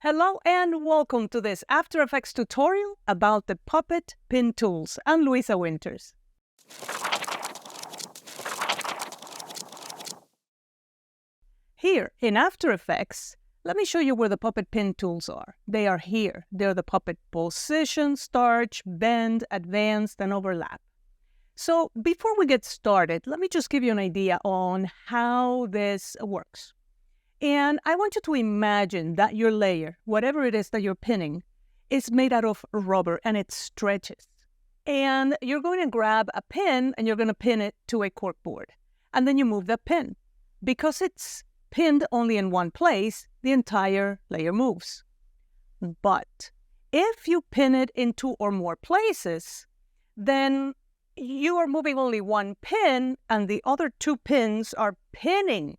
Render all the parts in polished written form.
Hello and welcome to this After Effects tutorial about the Puppet Pin Tools. I'm Luisa Winters. Here in After Effects, let me show you where the Puppet Pin Tools are. They are here. They're the Puppet Position, Starch, Bend, Advanced, and Overlap. So before we get started, let me just give you an idea on how this works. And I want you to imagine that your layer, whatever it is that you're pinning, is made out of rubber and it stretches. And you're going to grab a pin and you're going to pin it to a corkboard. And then you move that pin. Because it's pinned only in one place, the entire layer moves. But if you pin it in two or more places, then you are moving only one pin and the other two pins are pinning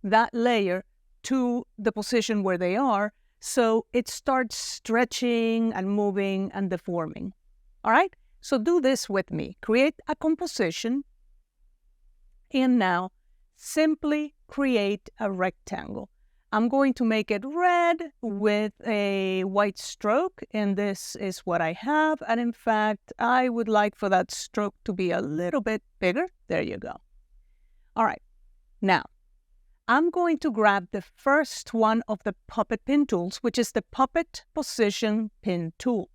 that layer to the position where they are, so it starts stretching and moving and deforming. All right? So do this with me. Create a composition, and now simply create a rectangle. I'm going to make it red with a white stroke, and this is what I have. And in fact, I would like for that stroke to be a little bit bigger. There you go. All right. Now, I'm going to grab the first one of the Puppet Pin Tools, which is the Puppet Position Pin Tool.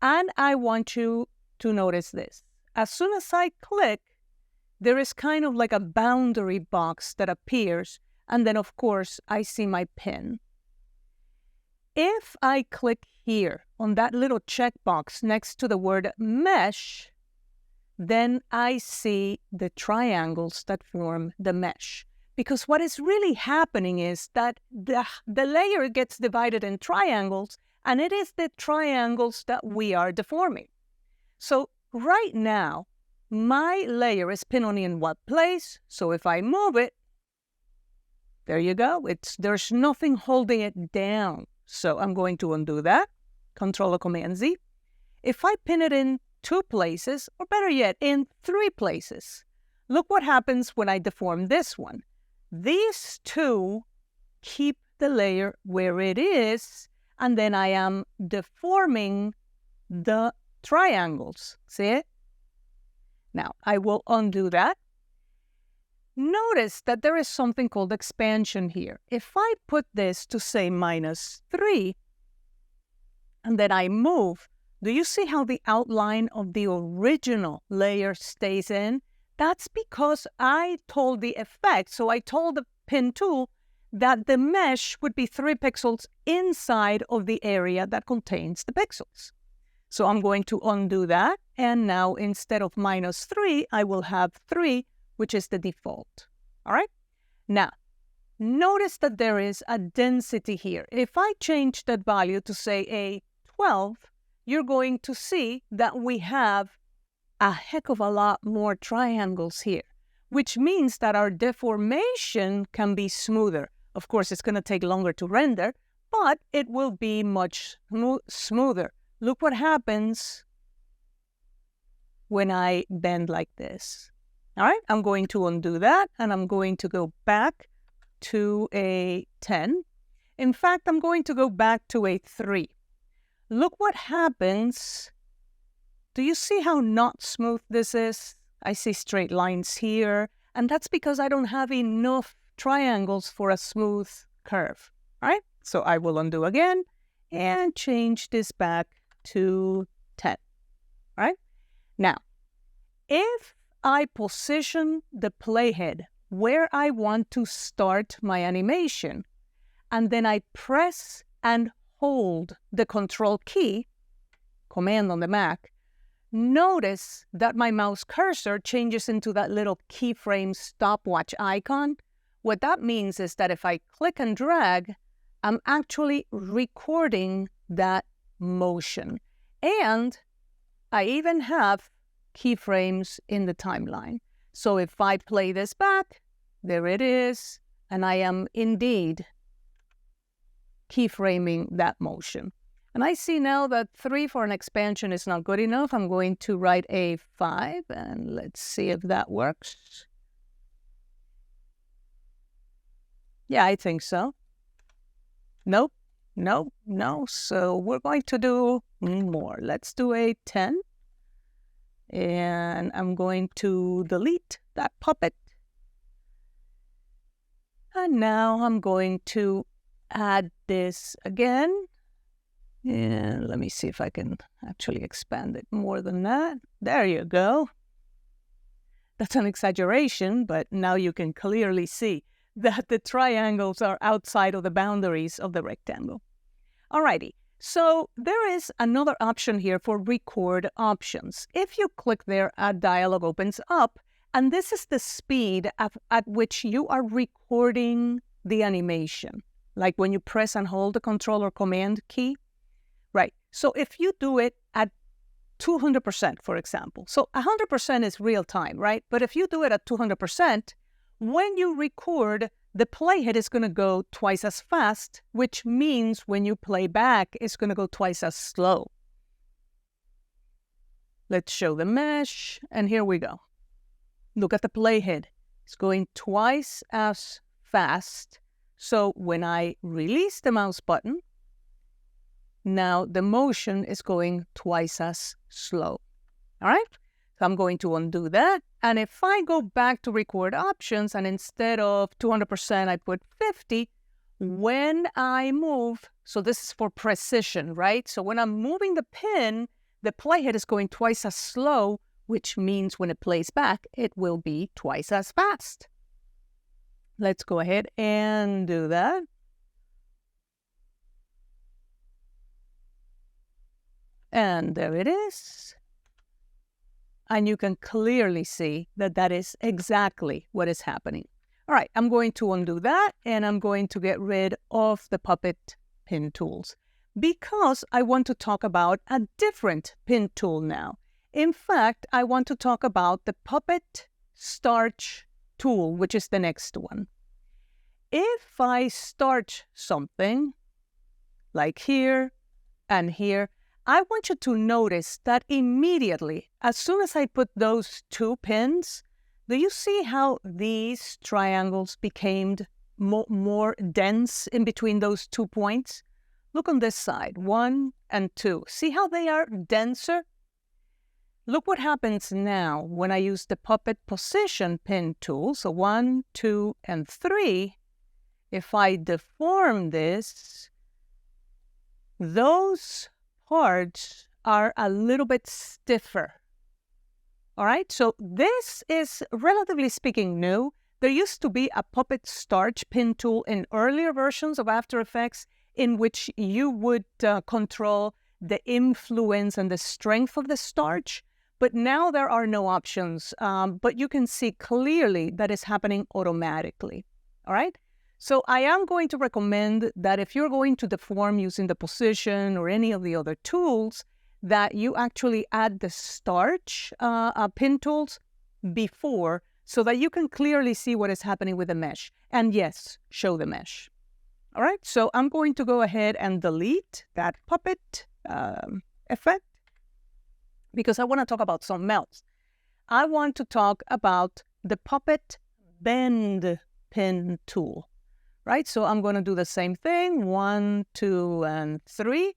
And I want you to notice this. As soon as I click, there is kind of like a boundary box that appears, and then of course I see my pin. If I click here on that little checkbox next to the word Mesh, then I see the triangles that form the mesh. Because what is really happening is that the layer gets divided in triangles, and it is the triangles that we are deforming. So right now, my layer is pinned only in one place. So if I move it, there you go. There's nothing holding it down. So I'm going to undo that. Control or Command Z. If I pin it in two places, or better yet, in three places, look what happens when I deform this one. These two keep the layer where it is, and then I am deforming the triangles. See it? Now, I will undo that. Notice that there is something called expansion here. If I put this to, say, -3, and then I move, do you see how the outline of the original layer stays in? That's because I told the effect, so I told the pin tool that the mesh would be 3 pixels inside of the area that contains the pixels. So I'm going to undo that, and now instead of -3, I will have 3, which is the default. All right? Now, notice that there is a density here. If I change that value to, say, a 12, you're going to see that we have a heck of a lot more triangles here, which means that our deformation can be smoother. Of course, it's going to take longer to render, but it will be much smoother. Look what happens when I bend like this. All right, I'm going to undo that, and I'm going to go back to a 10. In fact, I'm going to go back to a 3. Look what happens. Do you see how not smooth this is? I see straight lines here, and that's because I don't have enough triangles for a smooth curve. All right, so I will undo again and change this back to 10. All right, now, if I position the playhead where I want to start my animation, and then I press and hold the Control key, Command on the Mac, notice that my mouse cursor changes into that little keyframe stopwatch icon. What that means is that if I click and drag, I'm actually recording that motion. And I even have keyframes in the timeline. So if I play this back, there it is, and I am indeed keyframing that motion. And I see now that 3 for an expansion is not good enough. I'm going to write a 5, and let's see if that works. Yeah, I think so. Nope, No, no. So we're going to do more. Let's do a 10. And I'm going to delete that puppet. And now I'm going to add this again. And let me see if I can actually expand it more than that. There you go. That's an exaggeration, but now you can clearly see that the triangles are outside of the boundaries of the rectangle. Alrighty, so there is another option here for record options. If you click there, a dialog opens up, and this is the speed at which you are recording the animation, like when you press and hold the Control or Command key. Right, so if you do it at 200%, for example. So 100% is real time, right? But if you do it at 200%, when you record, the playhead is going to go twice as fast, which means when you play back, it's going to go twice as slow. Let's show the mesh, and here we go. Look at the playhead. It's going twice as fast. So when I release the mouse button, now the motion is going twice as slow. All right? So I'm going to undo that. And if I go back to record options and instead of 200%, I put 50, when I move, so this is for precision, right? So when I'm moving the pin, the playhead is going twice as slow, which means when it plays back, it will be twice as fast. Let's go ahead and do that. And there it is. And you can clearly see that that is exactly what is happening. All right, I'm going to undo that, and I'm going to get rid of the puppet pin tools because I want to talk about a different pin tool now. In fact, I want to talk about the puppet starch tool, which is the next one. If I starch something, like here and here, I want you to notice that immediately, as soon as I put those two pins, do you see how these triangles became more dense in between those 2 points? Look on this side, 1 and 2. See how they are denser? Look what happens now when I use the puppet position pin tool. So 1, 2, and 3. If I deform this, those parts are a little bit stiffer. All right, so this is, relatively speaking, new. There used to be a puppet starch pin tool in earlier versions of After Effects in which you would control the influence and the strength of the starch. But now there are no options, but you can see clearly that it's happening automatically. All right? So I am going to recommend that if you're going to deform using the position or any of the other tools, that you actually add the starch pin tools before so that you can clearly see what is happening with the mesh. And yes, show the mesh. All right, so I'm going to go ahead and delete that puppet effect because I want to talk about something else. I want to talk about the puppet bend pin tool. Right, so I'm going to do the same thing, 1, 2, and 3.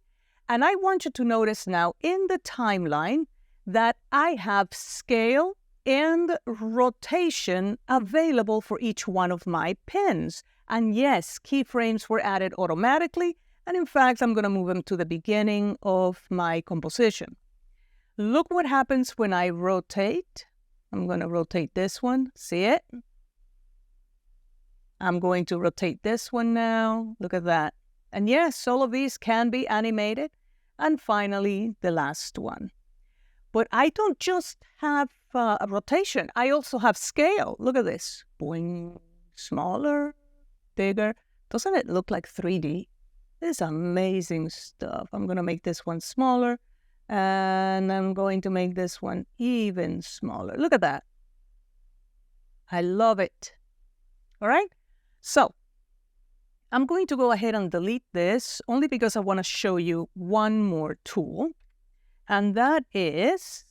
And I want you to notice now in the timeline that I have scale and rotation available for each one of my pins. And yes, keyframes were added automatically. And in fact, I'm going to move them to the beginning of my composition. Look what happens when I rotate. I'm going to rotate this one. See it? I'm going to rotate this one now. Look at that. And yes, all of these can be animated. And finally, the last one. But I don't just have a rotation. I also have scale. Look at this. Boing. Smaller, bigger. Doesn't it look like 3D? This is amazing stuff. I'm going to make this one smaller. And I'm going to make this one even smaller. Look at that. I love it. All right? So I'm going to go ahead and delete this only because I want to show you one more tool. And that is,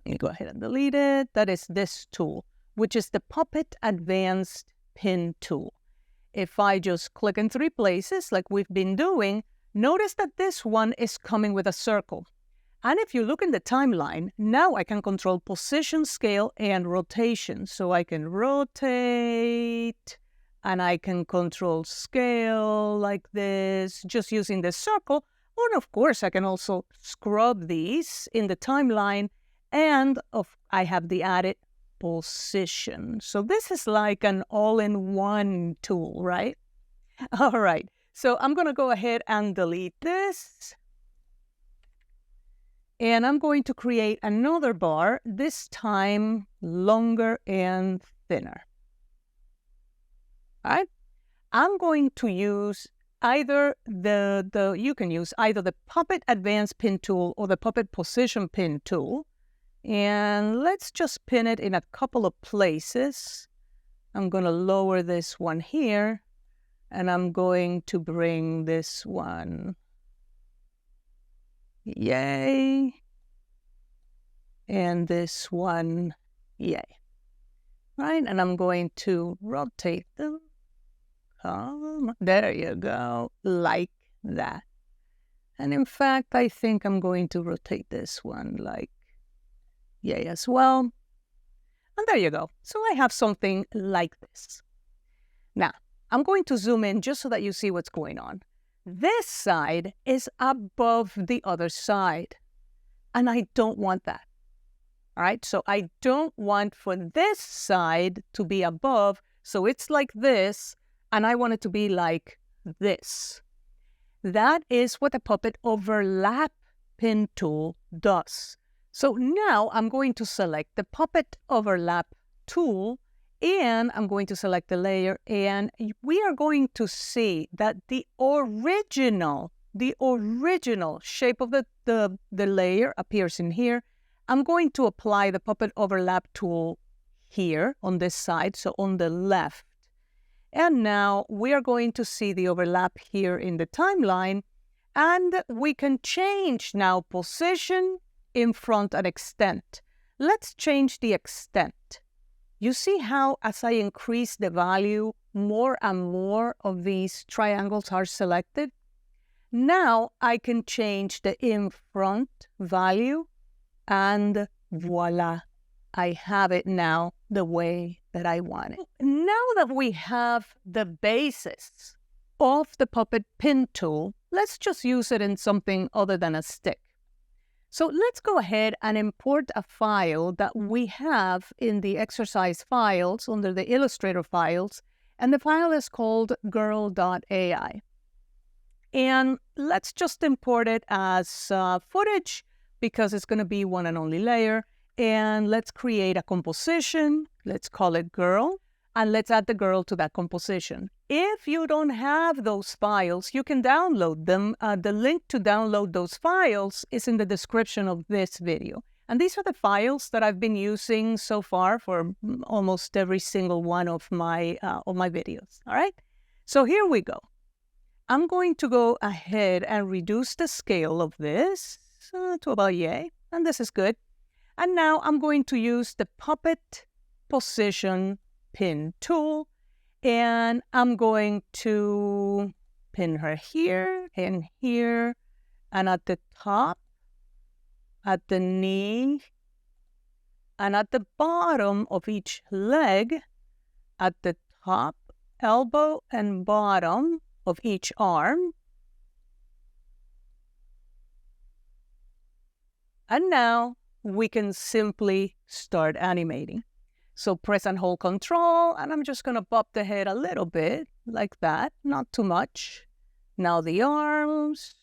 let me go ahead and delete it. That is this tool, which is the Puppet Advanced Pin tool. if I just click in 3 places like we've been doing, notice that this one is coming with a circle. And if you look in the timeline, now I can control position, scale, and rotation. So I can rotate, and I can control scale like this, just using the circle. Or of course, I can also scrub these in the timeline, and I have the added position. So this is like an all-in-one tool, right? All right, so I'm going to go ahead and delete this. And I'm going to create another bar, this time longer and thinner. All right? I'm going to use either you can use either the Puppet Advanced Pin tool or the Puppet Position Pin tool. And let's just pin it in a couple of places. I'm going to lower this one here, and I'm going to bring this one. Yay. And this one, yay. Right, and I'm going to rotate them. There you go, like that. And in fact, I think I'm going to rotate this one like yay as well. And there you go. So I have something like this. Now, I'm going to zoom in just so that you see what's going on. This side is above the other side, and I don't want that. All right, so I don't want for this side to be above, so it's like this, and I want it to be like this. That is what the Puppet Overlap Pin tool does. So now I'm going to select the Puppet Overlap tool, and I'm going to select the layer, and we are going to see that the original shape of the layer appears in here. I'm going to apply the Puppet Overlap tool here on this side, so on the left. And now we are going to see the overlap here in the timeline, and we can change now position, in front, and extent. Let's change the extent. You see how as I increase the value, more and more of these triangles are selected? Now I can change the in front value, and voila, I have it now the way that I want it. Now that we have the basis of the Puppet Pin tool, let's just use it in something other than a stick. So let's go ahead and import a file that we have in the exercise files under the Illustrator files, and the file is called girl.ai. And let's just import it as footage because it's going to be one and only layer. And let's create a composition. Let's call it girl. And let's add the girl to that composition. If you don't have those files, you can download them. The link to download those files is in the description of this video. And these are the files that I've been using so far for almost every single one of my videos. All right? So here we go. I'm going to go ahead and reduce the scale of this to about yay. And this is good. And now I'm going to use the Puppet Position Pin tool, and I'm going to pin her here and here, and at the top, at the knee, and at the bottom of each leg, at the top, elbow, and bottom of each arm. And now we can simply start animating. So press and hold Control, and I'm just going to bop the head a little bit, like that, not too much. Now the arms,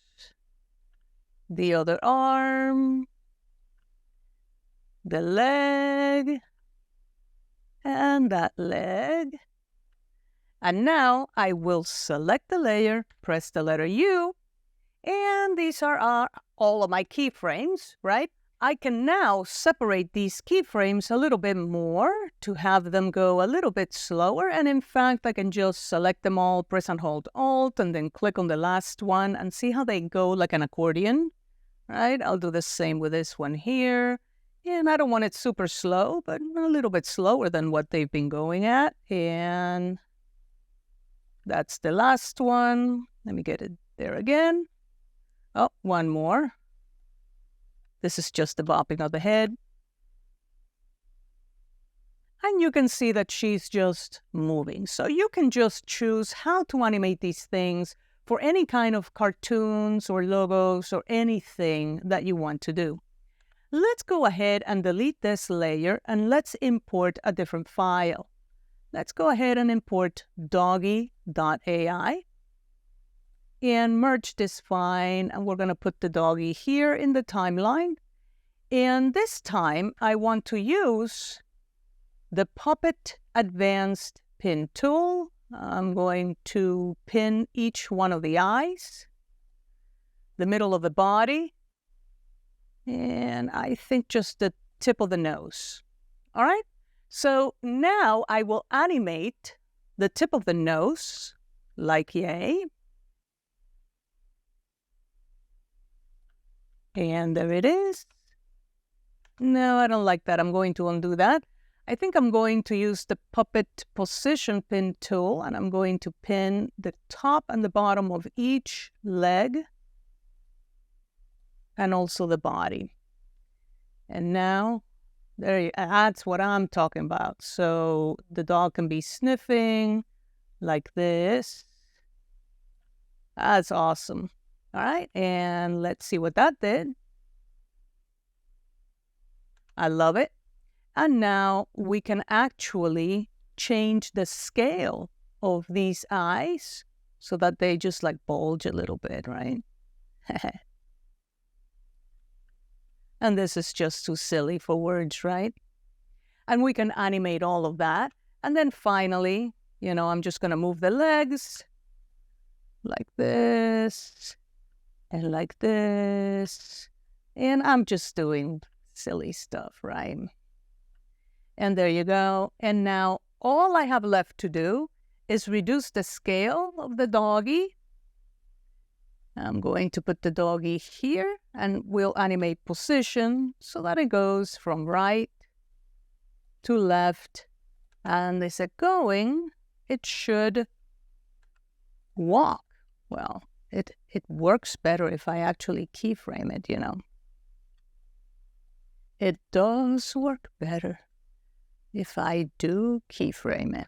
the other arm, the leg, and that leg. And now I will select the layer, press the letter U, and these are all of my keyframes, right? I can now separate these keyframes a little bit more to have them go a little bit slower. And in fact, I can just select them all, press and hold Alt, and then click on the last one and see how they go like an accordion, right? I'll do the same with this one here. And I don't want it super slow, but a little bit slower than what they've been going at. And That's the last one. Let me get it there again. Oh, one more. This is just the bopping of the head. And you can see that she's just moving. So you can just choose how to animate these things for any kind of cartoons or logos or anything that you want to do. Let's go ahead and delete this layer and let's import a different file. Let's go ahead and import doggy.ai and merge this file. And we're going to put the doggy here in the timeline. And this time I want to use the Puppet Advanced Pin tool. I'm going to pin each one of the eyes, the middle of the body, and I think just the tip of the nose. All right? So now I will animate the tip of the nose, like yay. And there it is. No, I don't like that. I'm going to undo that. I think I'm going to use the Puppet Position Pin tool, and I'm going to pin the top and the bottom of each leg and also the body. And now, that's what I'm talking about. So the dog can be sniffing like this. That's awesome. All right, and let's see what that did. I love it. And now we can actually change the scale of these eyes so that they just like bulge a little bit, right? And this is just too silly for words, right? And we can animate all of that. And then finally, I'm just going to move the legs like this and like this. And I'm just doing silly stuff, right? And there you go. And now all I have left to do is reduce the scale of the doggy. I'm going to put the doggy here and we'll animate position so that it goes from right to left. And is it going? It should walk. Well, it works better if I actually keyframe it, It does work better if I do keyframe it.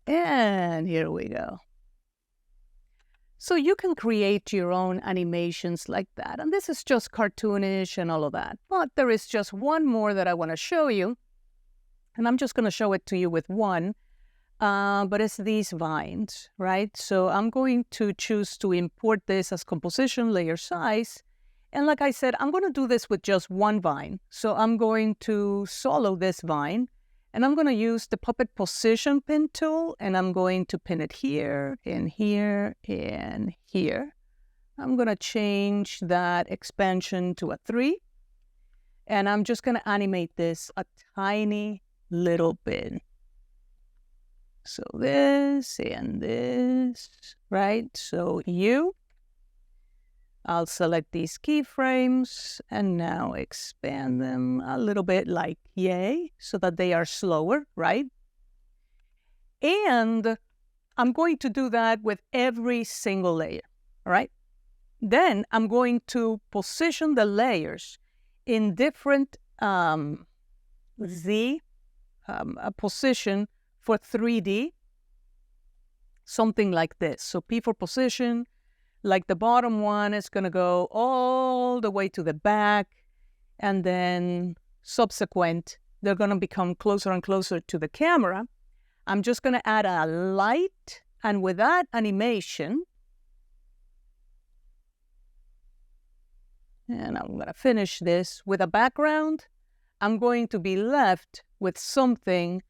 And here we go. So you can create your own animations like that. And this is just cartoonish and all of that. But there is just one more that I want to show you. And I'm just going to show it to you with one. But it's these vines, right? So I'm going to choose to import this as composition layer size. And like I said, I'm going to do this with just one vine. So I'm going to solo this vine. And I'm going to use the Puppet Position Pin tool. And I'm going to pin it here, and here, and here. I'm going to change that expansion to a 3. And I'm just going to animate this a tiny little bit. So this and this, right? So I'll select these keyframes and now expand them a little bit like yay, so that they are slower, right? And I'm going to do that with every single layer, all right? Then I'm going to position the layers in different position for 3D, something like this. So P for position, like the bottom one is going to go all the way to the back, and then subsequent, they're going to become closer and closer to the camera. I'm just going to add a light, and with that animation, and I'm going to finish this with a background, I'm going to be left with something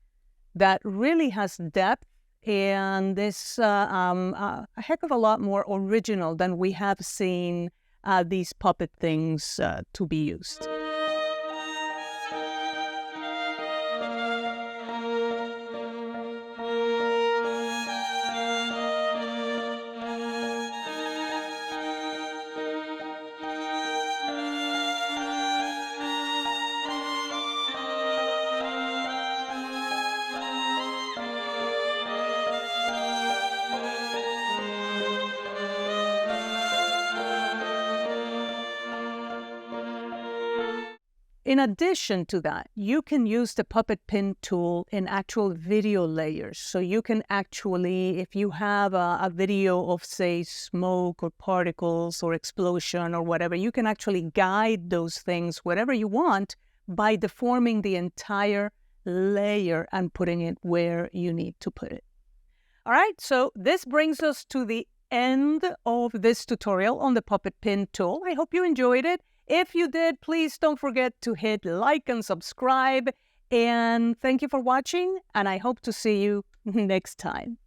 that really has depth and is a heck of a lot more original than we have seen these puppet things to be used. In addition to that, you can use the puppet pin tool in actual video layers. So you can actually, if you have a video of, say, smoke or particles or explosion or whatever, you can actually guide those things wherever you want by deforming the entire layer and putting it where you need to put it. All right, so this brings us to the end of this tutorial on the puppet pin tool. I hope you enjoyed it. If you did, please don't forget to hit like and subscribe. And thank you for watching, and I hope to see you next time.